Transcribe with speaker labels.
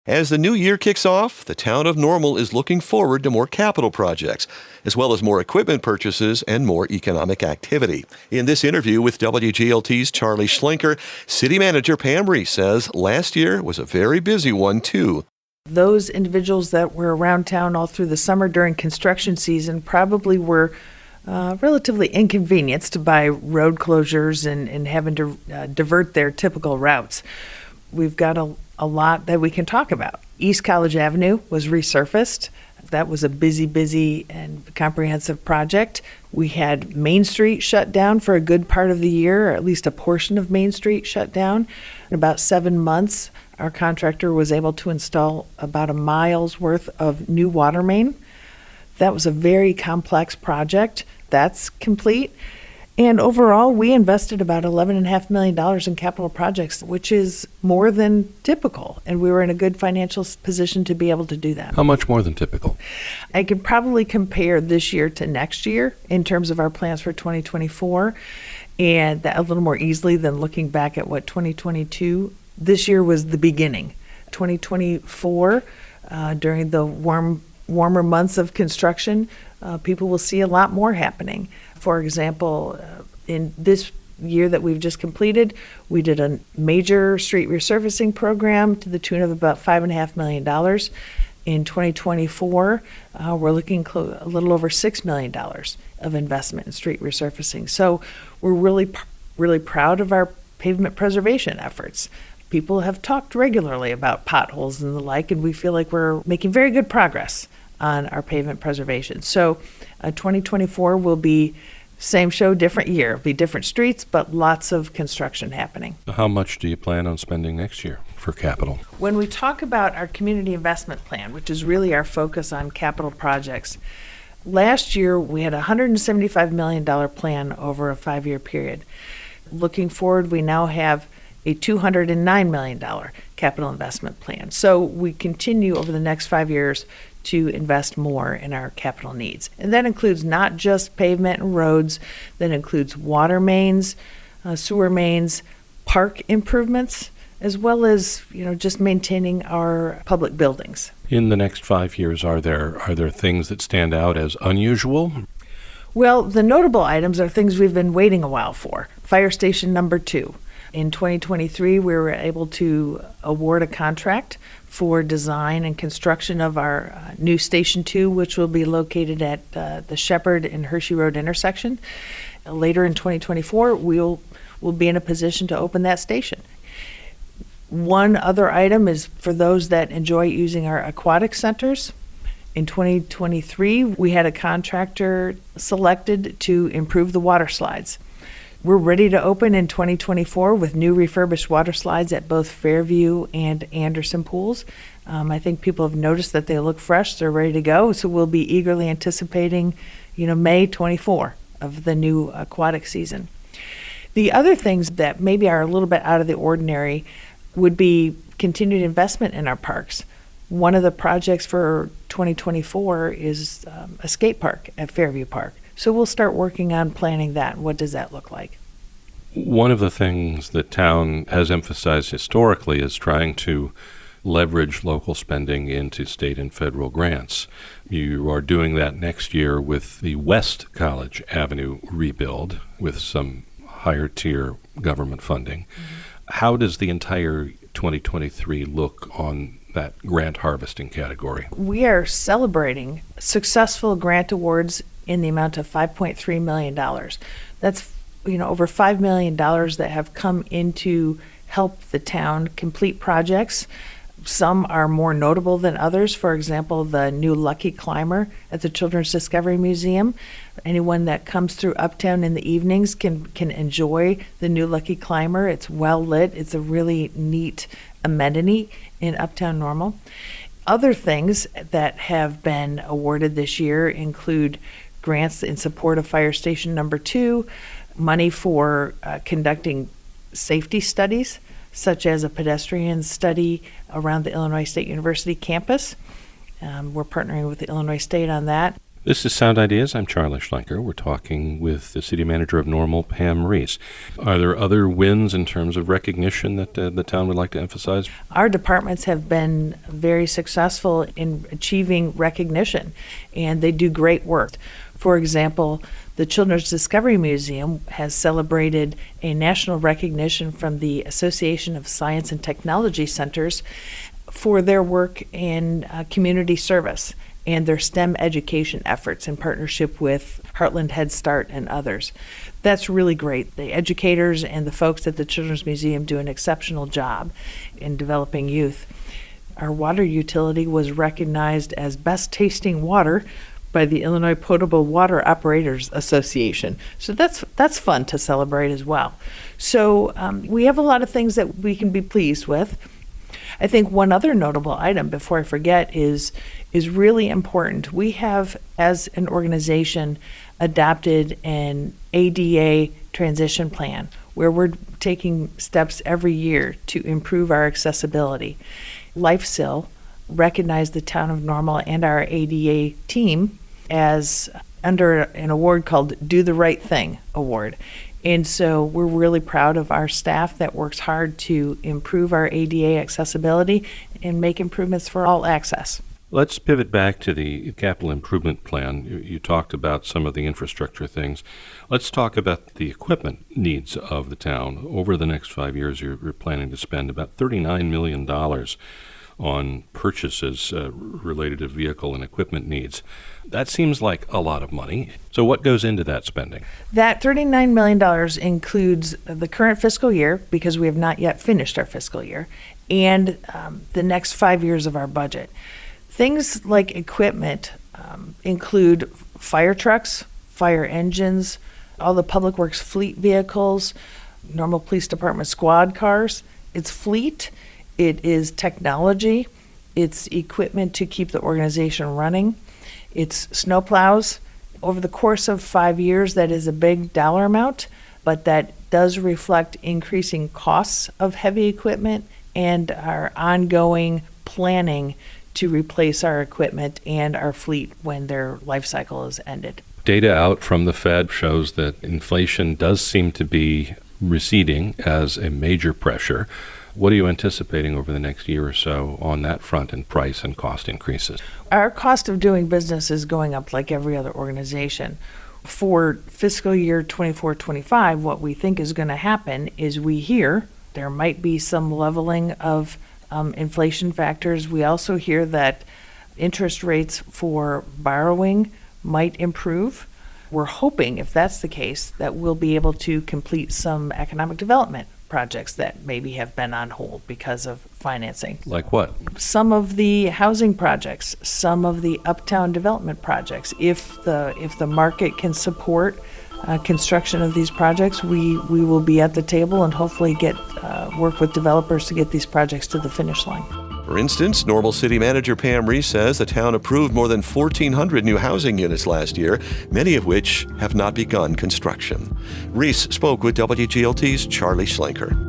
Speaker 1: As the new year kicks off, the town of Normal is looking forward to more capital projects, as well as more equipment purchases and more economic activity. In this interview with WGLT's Charlie Schlenker, City Manager Pam Reese says last year was a very busy one, too.
Speaker 2: Those individuals that were around town all through the summer during construction season probably were relatively inconvenienced by road closures and having to divert their typical routes. We've got a lot that we can talk about. East College Avenue was resurfaced. That was a busy and comprehensive project. We had Main Street shut down for a good part of the year, or at least a portion of Main Street shut down. In about 7 months, our contractor was able to install about a mile's worth of new water main. That was a very complex project. That's complete. And overall, we invested about $11.5 million in capital projects, which is more than typical. And we were in a good financial position to be able to do that.
Speaker 3: How much more than typical?
Speaker 2: I could probably compare this year to next year in terms of our plans for 2024, and that a little more easily than looking back at what 2022. This year was the beginning. 2024, during the warmer months of construction, people will see a lot more happening. For example, in this year that we've just completed, we did a major street resurfacing program to the tune of about $5.5 million. In 2024, we're looking a little over $6 million of investment in street resurfacing. So we're really proud of our pavement preservation efforts. People have talked regularly about potholes and the like, and we feel like we're making very good progress on our pavement preservation. So 2024 will be same show, different year. It'll be different streets, but lots of construction happening.
Speaker 3: How much do you plan on spending next year for capital?
Speaker 2: When we talk about our community investment plan, which is really our focus on capital projects, last year we had a $175 million plan over a 5-year period. Looking forward, we now have a $209 million capital investment plan. So we continue over the next 5 years to invest more in our capital needs. And that includes not just pavement and roads, that includes water mains, sewer mains, park improvements, as well as, just maintaining our public buildings.
Speaker 3: In the next 5 years, are there things that stand out as unusual?
Speaker 2: Well, the notable items are things we've been waiting a while for. Fire station number 2. In 2023, we were able to award a contract for design and construction of our new Station 2, which will be located at the Shepherd and Hershey Road intersection. Later in 2024, we'll be in a position to open that station. One other item is for those that enjoy using our aquatic centers. In 2023, we had a contractor selected to improve the water slides. We're ready to open in 2024 with new refurbished water slides at both Fairview and Anderson pools. I think people have noticed that they look fresh, they're ready to go, so we'll be eagerly anticipating, May 24 of the new aquatic season. The other things that maybe are a little bit out of the ordinary would be continued investment in our parks. One of the projects for 2024 is a skate park at Fairview Park. So we'll start working on planning that. What does that look like?
Speaker 3: One of the things that town has emphasized historically is trying to leverage local spending into state and federal grants. You are doing that next year with the West College Avenue rebuild with some higher tier government funding. Mm-hmm. How does the entire 2023 look on that grant harvesting category?
Speaker 2: We are celebrating successful grant awards in the amount of $5.3 million. That's over $5 million that have come in to help the town complete projects. Some are more notable than others. For example, the new Lucky Climber at the Children's Discovery Museum. Anyone that comes through Uptown in the evenings can enjoy the new Lucky Climber. It's well lit. It's a really neat amenity in Uptown Normal. Other things that have been awarded this year include grants in support of Fire Station number 2, money for conducting safety studies, such as a pedestrian study around the Illinois State University campus. We're partnering with the Illinois State on that.
Speaker 3: This is Sound Ideas. I'm Charlie Schlenker. We're talking with the city manager of Normal, Pam Reese. Are there other wins in terms of recognition that the town would like to emphasize?
Speaker 2: Our departments have been very successful in achieving recognition, and they do great work. For example, the Children's Discovery Museum has celebrated a national recognition from the Association of Science and Technology Centers for their work in community service and their STEM education efforts in partnership with Heartland Head Start and others. That's really great. The educators and the folks at the Children's Museum do an exceptional job in developing youth. Our water utility was recognized as best tasting water by the Illinois Potable Water Operators Association. So that's fun to celebrate as well. So we have a lot of things that we can be pleased with. I think one other notable item, before I forget, is really important. We have, as an organization, adopted an ADA transition plan where we're taking steps every year to improve our accessibility. LifeSil recognized the town of Normal and our ADA team as under an award called Do the Right Thing Award. And so we're really proud of our staff that works hard to improve our ADA accessibility and make improvements for all access.
Speaker 3: Let's pivot back to the capital improvement plan. You talked about some of the infrastructure things. Let's talk about the equipment needs of the town. Over the next 5 years, you're planning to spend about $39 million on purchases related to vehicle and equipment needs. That seems like a lot of money. So what goes into that spending?
Speaker 2: That $39 million includes the current fiscal year, because we have not yet finished our fiscal year, and the next 5 years of our budget. Things like equipment include fire trucks, fire engines, all the public works fleet vehicles, Normal Police Department squad cars. It's fleet. It is technology. It's equipment to keep the organization running. It's snowplows. Over the course of 5 years, that is a big dollar amount, but that does reflect increasing costs of heavy equipment and our ongoing planning to replace our equipment and our fleet when their life cycle is ended.
Speaker 3: Data out from the Fed shows that inflation does seem to be receding as a major pressure. What are you anticipating over the next year or so on that front in price and cost increases?
Speaker 2: Our cost of doing business is going up like every other organization. For fiscal year 24-25, what we think is going to happen is we hear there might be some leveling of inflation factors. We also hear that interest rates for borrowing might improve. We're hoping, if that's the case, that we'll be able to complete some economic development projects that maybe have been on hold because of financing.
Speaker 3: Like what?
Speaker 2: Some of the housing projects, some of the uptown development projects. If the market can support construction of these projects, we will be at the table and hopefully get work with developers to get these projects to the finish line.
Speaker 1: For instance, Normal City Manager Pam Reese says the town approved more than 1,400 new housing units last year, many of which have not begun construction. Reese spoke with WGLT's Charlie Schlenker.